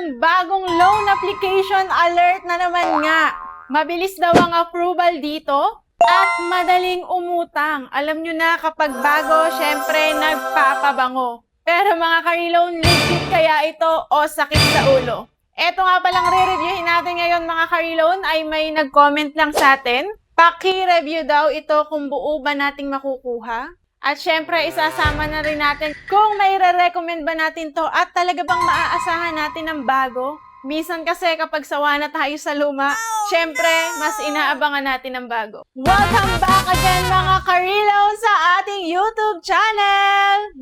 naman, bagong loan application alert na naman nga. Mabilis daw ang approval dito at madaling umutang. Alam nyo na kapag bago, syempre nagpapabango. Pero mga ka-reloan, legit kaya ito o sakit sa ulo? Eto nga palang re-reviewin natin ngayon mga ka-reloan ay may nag-comment lang sa atin. Paki-review daw ito kung buo ba nating makukuha. At syempre, isasama na rin natin kung may re-recommend ba natin to at talaga bang maaasahan natin ng bago. Minsan kasi kapag sawa na tayo sa luma, syempre, mas inaabangan natin ng bago. Welcome back again mga ka-reloan sa ating YouTube channel!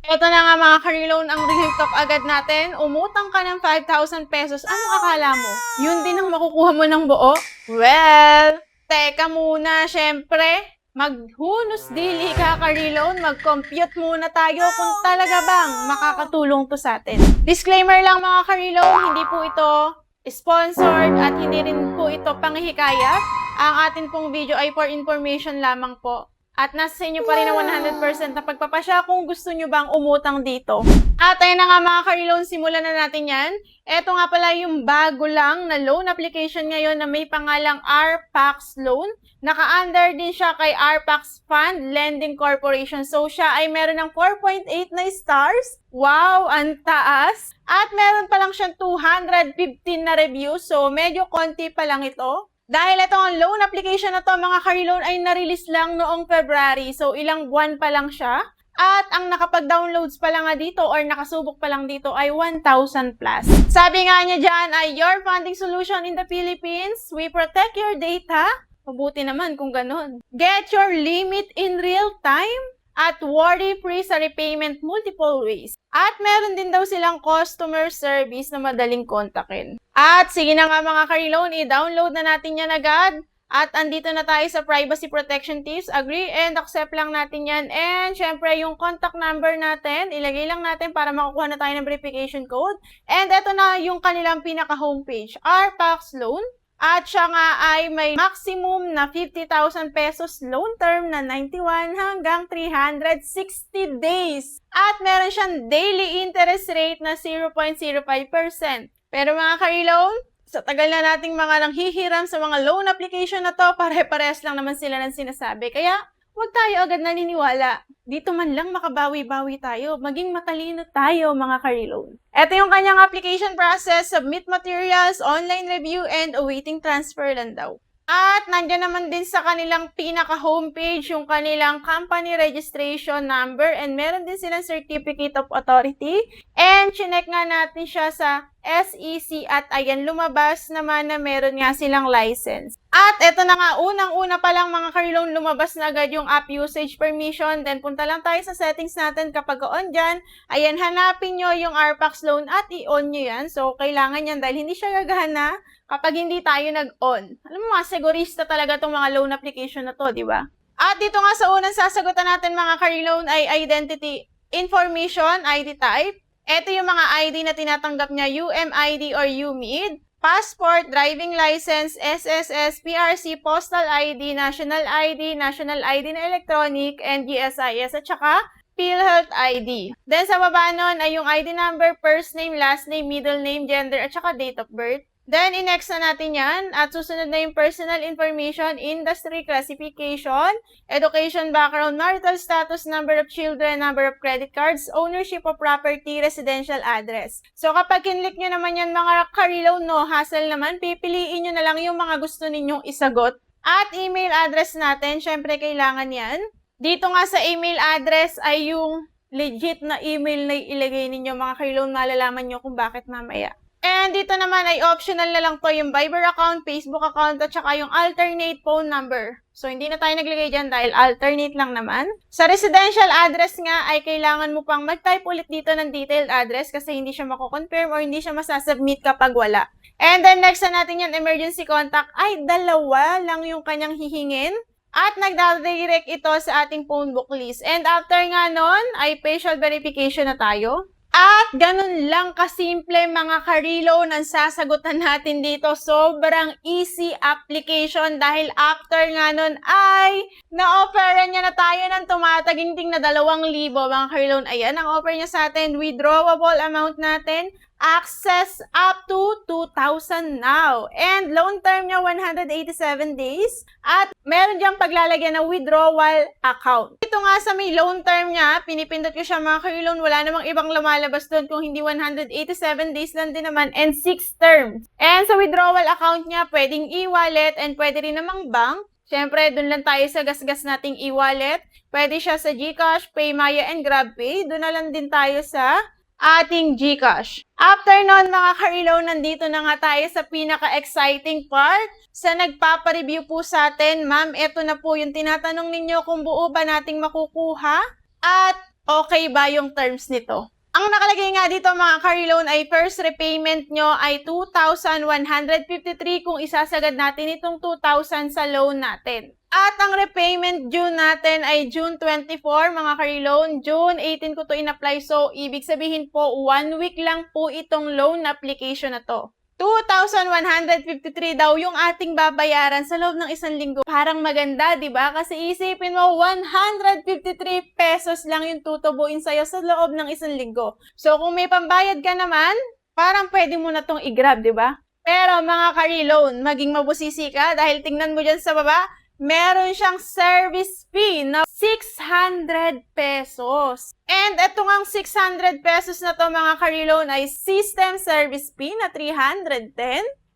Ito na nga mga ka-reloan ang real talk agad natin. Umutang ka ng 5,000 pesos. Anong akala mo? Yun din ang makukuha mo ng buo? Well, teka muna, syempre. Maghunos dili ka ka-reloan, mag-compute muna tayo kung talaga bang makakatulong to sa atin. Disclaimer lang mga ka-reloan, hindi po ito sponsored at hindi rin po ito panghihikayat. Ang atin pong video ay for information lamang po. At nasa sa inyo pa rin ang 100% na pagpapasya kung gusto nyo bang umutang dito. At ayun na nga mga ka-reloan, simulan na natin yan. Ito nga pala yung bago lang na loan application ngayon na may pangalang RPAX Loan. Naka-under din siya kay RPAX Fund Lending Corporation. So siya ay meron ng 4.8 na stars. Wow, ang taas! At meron pa lang siyang 215 na reviews. So medyo konti pa lang ito. Dahil itong loan application na to mga ka-reloan ay na-release lang noong February. So ilang buwan pa lang siya. At ang nakapag-downloads pa lang nga dito or nakasubok pa lang dito ay 1,000 plus. Sabi nga niya dyan ay your funding solution in the Philippines. We protect your data. Mabuti naman kung ganun. Get your limit in real time. At worry-free sa repayment multiple ways. At meron din daw silang customer service na madaling kontakin. At sige na nga mga ka-reloan, i-download na natin yan agad. At andito na tayo sa privacy protection tips. Agree and accept lang natin yan. And syempre yung contact number natin, ilagay lang natin para makukuha na tayo ng verification code. And eto na yung kanilang pinaka-homepage, RPAX Loan. At siya nga ay may maximum na 50,000 pesos loan term na 91 hanggang 360 days. At meron siyang daily interest rate na 0.05%. Pero mga ka-reloan, sa tagal na nating mga nanghihiram sa mga loan application na to, pare-parehas lang naman sila ng sinasabi. Kaya, huwag tayo agad naniniwala. Dito man lang makabawi-bawi tayo. Maging matalino tayo, mga ka-reloan. Ito yung kanyang application process, submit materials, online review, and awaiting transfer lang daw. At nandiyan naman din sa kanilang pinaka-homepage yung kanilang company registration number and meron din silang certificate of authority. And chinek nga natin siya sa SEC at ayan, lumabas naman na meron nga silang license. At eto na nga, unang-una pa lang mga ka-reloan, lumabas na agad yung app usage permission. Then punta lang tayo sa settings natin kapag on dyan. Ayan, hanapin nyo yung RPAX Loan at i-on nyo yan. So, kailangan yan dahil hindi siya gagana kapag hindi tayo nag-on. Alam mo mga segurista talaga itong mga loan application na to, di ba? At dito nga sa unang sasagutan natin mga ka-reloan ay identity information, ID type. Ito yung mga ID na tinatanggap niya, UMID or UMID, passport, driving license, SSS, PRC, postal ID, national ID na electronic, and GSIS, at saka PhilHealth ID. Then sa baba nun ay yung ID number, first name, last name, middle name, gender, at saka date of birth. Then, i-next na natin yan. At susunod na yung personal information, industry, classification, education, background, marital status, number of children, number of credit cards, ownership of property, residential address. So, kapag kinlik nyo naman yan mga ka-reloan, no hassle naman, pipiliin nyo na lang yung mga gusto ninyong isagot. At email address natin, syempre kailangan yan. Dito nga sa email address ay yung legit na email na ilagay ninyo mga ka-reloan, malalaman nyo kung bakit mamaya. And dito naman ay optional na lang to yung Viber account, Facebook account, at saka yung alternate phone number. So, hindi na tayo naglagay dyan dahil alternate lang naman. Sa residential address nga ay kailangan mo pang mag-type ulit dito ng detailed address kasi hindi siya mako-confirm or hindi siya masasubmit kapag wala. And then next na natin yung emergency contact ay dalawa lang yung kanyang hihingin. At nagdadirect ito sa ating phone book list. And after nga nun ay facial verification na tayo. At ganun lang kasimple mga ka-reloan ang sasagutan natin dito. Sobrang easy application dahil after nga nun ay na-offera niya na tayo ng tumataginting na 2,000 mga ka-reloan. Ayan, ang offer niya sa atin, withdrawable amount natin, access up to 2,000 now. And loan term niya 187 days. At meron diyang paglalagyan ng withdrawal account. Ito nga sa may loan term niya, pinipindot ko siya mga ka-reloan. Wala namang ibang lumalabas doon kung hindi 187 days lang din naman and 6 terms. And sa withdrawal account niya, pwedeng e-wallet and pwede rin namang bank. Siyempre, doon lang tayo sa gasgas nating e-wallet. Pwede siya sa GCash, PayMaya, and GrabPay. Doon na lang din tayo sa ating GCash. After nun mga ka-reloan, nandito na nga tayo sa pinaka-exciting part. Sa nagpapareview po sa atin, ma'am, eto na po yung tinatanong ninyo kung buo ba nating makukuha at okay ba yung terms nito. Ang nakalagay nga dito mga ka-reloan ay first repayment nyo ay 2,153 kung isasagad natin itong 2,000 sa loan natin. At ang repayment due natin ay June 24 mga ka-reloan. June 18 ko to in-apply. So, ibig sabihin po, 1 week lang po itong loan application na to. 2,153 daw yung ating babayaran sa loob ng 1 linggo. Parang maganda, di ba? Kasi isipin mo, 153 pesos lang yung tutubuin sa'yo sa loob ng 1 linggo. So, kung may pambayad ka naman, parang pwede mo na tong i-grab, di ba? Pero mga ka-reloan, maging mabusisi ka dahil tingnan mo dyan sa baba, meron siyang service fee na 600 pesos. And ito ngang 600 pesos na to mga ka-reloan ay system service fee na 310.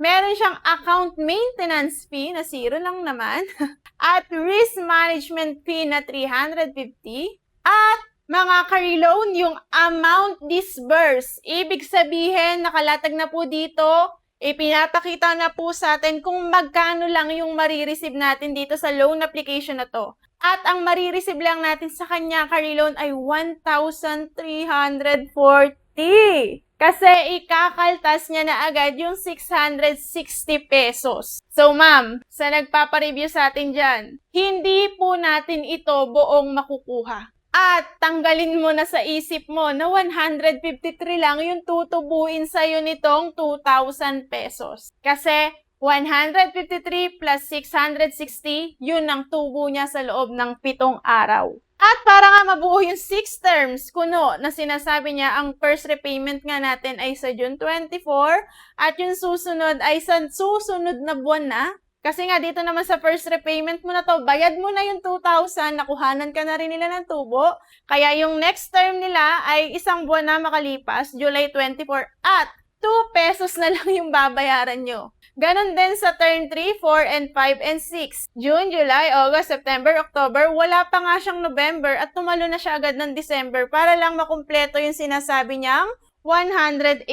Meron siyang account maintenance fee na 0 lang naman. At risk management fee na 350. At mga ka-reloan, yung amount disbursed. Ibig sabihin, nakalatag na po dito, ipinapakita na po sa atin kung magkano lang yung marireceive natin dito sa loan application na to. At ang marireceive lang natin sa kanya, ka-reloan, ay 1,340. Kasi ikakaltas niya na agad yung 660 pesos. So ma'am, sa nagpapareview sa atin dyan, hindi po natin ito buong makukuha. At tanggalin mo na sa isip mo na 153 lang yung tutubuin sa'yo nitong 2,000 pesos. Kasi 153 plus 660, yun ang tubo niya sa loob ng 7 araw. At para nga mabuo yung 6 terms, kuno na sinasabi niya, ang first repayment nga natin ay sa June 24 at yung susunod ay sa susunod na buwan na. Kasi nga dito naman sa first repayment mo na to, bayad mo na yung 2,000, nakuhanan ka na rin nila ng tubo. Kaya yung next term nila ay 1 buwan na makalipas, July 24, at 2 pesos na lang yung babayaran nyo. Ganon din sa term 3, 4, and 5, and 6. June, July, August, September, October, wala pa nga siyang November at tumalo na siya agad ng December para lang makumpleto yung sinasabi niyang 187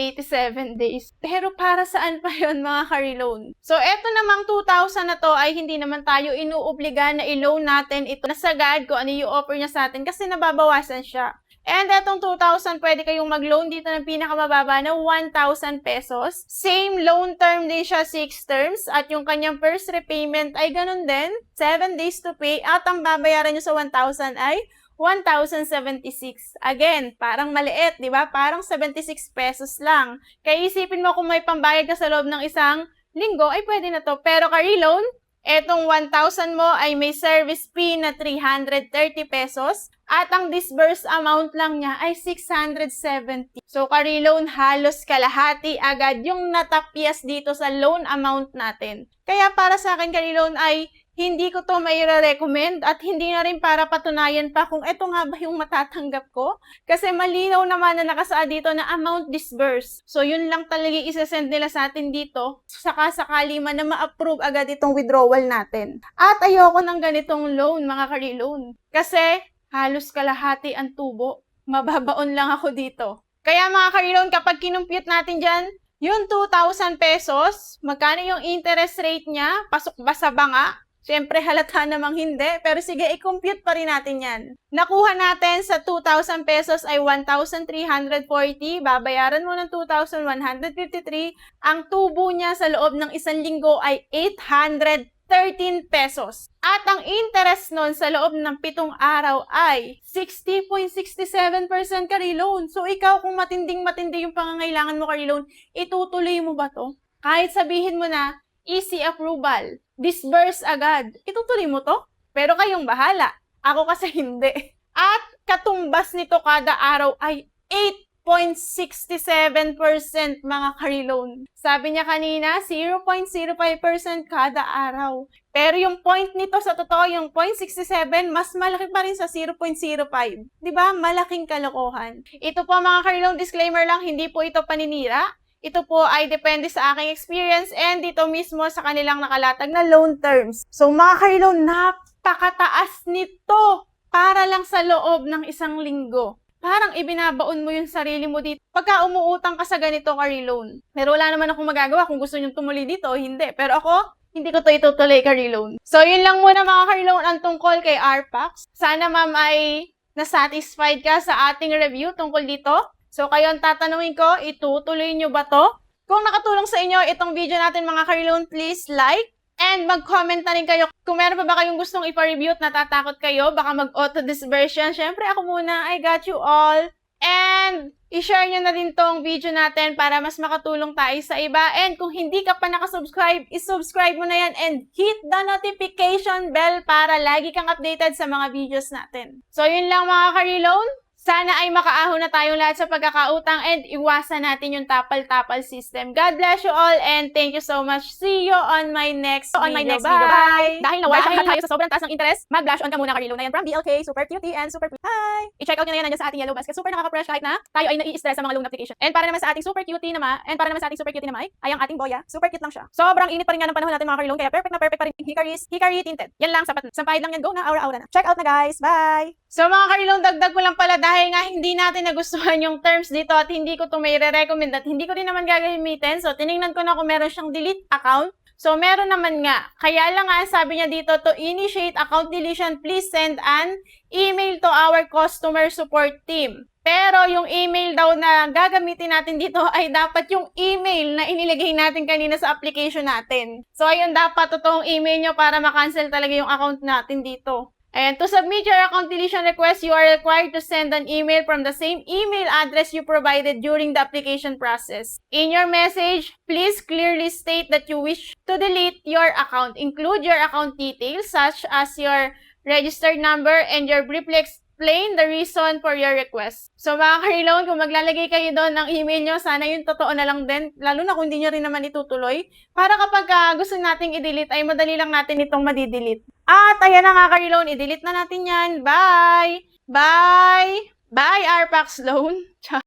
days. Pero para saan pa yon mga ka-reloan? So, eto namang 2,000 na to ay hindi naman tayo inuobliga na i-loan natin ito na sagad kung ano yung offer niya sa atin kasi nababawasan siya. And etong 2,000, pwede kayong mag-loan dito ng pinakamababa na 1,000 pesos. Same loan term din siya, 6 terms. At yung kanyang first repayment ay ganun din, 7 days to pay. At ang babayaran nyo sa 1,000 ay 1,076. Again, parang maliit, di ba? Parang 76 pesos lang. Kaya isipin mo kung may pambayad ka sa loob ng 1 linggo, ay pwede na to. Pero ka-reloan, etong 1,000 mo ay may service fee na 330 pesos at ang disbursed amount lang niya ay 670. So, ka-reloan, halos kalahati agad yung natapyas dito sa loan amount natin. Kaya para sa akin, ka-reloan, ay hindi ko to maire-recommend at hindi na rin para patunayan pa kung eto nga ba yung matatanggap ko. Kasi malinaw naman na nakasaad dito na amount disbursed. So, yun lang talaga isasend nila sa atin dito. Saka sakali man na ma-approve agad itong withdrawal natin. At ayoko ng ganitong loan, mga ka-reloan. Kasi halos kalahati ang tubo. Mababaon lang ako dito. Kaya mga ka-reloan, kapag kinumpute natin dyan, yung 2,000 pesos, magkano yung interest rate niya? Pasok ba sa banga? Siyempre, halata namang hindi. Pero sige, i-compute pa rin natin yan. Nakuha natin sa 2,000 pesos ay 1,340. Babayaran mo ng 2,153. Ang tubo niya sa loob ng 1 linggo ay 800 13 pesos. At ang interest nun sa loob ng 7 araw ay 60.67% carry loan. So ikaw kung matinding-matindi yung pangangailangan mo carry loan, itutuloy mo ba to? Kahit sabihin mo na easy approval, disburse agad, itutuloy mo to? Pero kayong bahala. Ako kasi hindi. At katumbas nito kada araw ay 8.67% mga carry loan. Sabi niya kanina, 0.05% kada araw. Pero yung point nito sa totoo, yung 0.67, mas malaki pa rin sa 0.05. Diba? Malaking kalokohan. Ito po mga carry loan, disclaimer lang, hindi po ito paninira. Ito po ay depende sa aking experience and dito mismo sa kanilang nakalatag na loan terms. So mga carry loan, napakataas nito para lang sa loob ng isang linggo. Parang ibinabaon mo yung sarili mo dito pagka umuutang ka sa ganito carry loan. Pero wala naman akong magagawa kung gusto nyo tumuloy dito o hindi. Pero ako, hindi ko to itutuloy carry loan. So yun lang muna mga carry loan ang tungkol kay RPAX. Sana ma'am ay nasatisfied ka sa ating review tungkol dito. So kayo ang tatanungin ko, itutuloy nyo ba to? Kung nakatulong sa inyo itong video natin mga carry loan, please like. And mag-comment na rin kayo kung meron pa ba kayong gustong ipa-review at natatakot kayo, baka mag-auto-dispersion. Syempre ako muna, I got you all. And i-share nyo na din tong video natin para mas makatulong tayo sa iba. And kung hindi ka pa nakasubscribe, isubscribe mo na yan and hit the notification bell para lagi kang updated sa mga videos natin. So yun lang mga ka-reloan. Sana ay makaahon na tayong lahat sa pagkakautang and iwasan natin yung tapal-tapal system. God bless you all and thank you so much. See you on my next video. Bye! Dahil nawala tayo sa sobrang taas ng interest, mag-blush on ka muna carry loan na yan from BLK, Super Cutie and Super Pretty. Hi! I-check out nyo na yan nandiyan sa ating yellow basket. Super nakaka-fresh kahit na tayo ay nai-stress sa mga loan application. And para naman sa ating Super Cutie naman, ay ang ating boya, super cute lang siya. Sobrang init pa rin nga ng panahon natin mga carry loan, kaya perfect na perfect pa rin. Hickory tinted. Yan lang, sapat na. Sampahid lang yan, go na, aura-aura na. Check out na guys, bye! So mga ka-reloan, dagdag ko lang pala dahil nga hindi natin nagustuhan yung terms dito at hindi ko ito may re-recommend at hindi ko rin naman gagamitin. So tinignan ko na kung meron siyang delete account. So meron naman nga. Kaya lang nga sabi niya dito, to initiate account deletion, please send an email to our customer support team. Pero yung email daw na gagamitin natin dito ay dapat yung email na inilagay natin kanina sa application natin. So ayun, dapat totoong email nyo para makancel talaga yung account natin dito. And to submit your account deletion request, you are required to send an email from the same email address you provided during the application process. In your message, please clearly state that you wish to delete your account. Include your account details such as your registered number and your briefly explain the reason for your request. So mga ka-reloan, kung maglalagay kayo doon ng email nyo, sana yung totoo na lang din, lalo na kung hindi nyo rin naman itutuloy, para kapag gusto nating i-delete, ay madali lang natin itong madi-delete. At ayan na nga ka-reloan, i-delete na natin yan. Bye! Bye! Bye, RPAX Loan!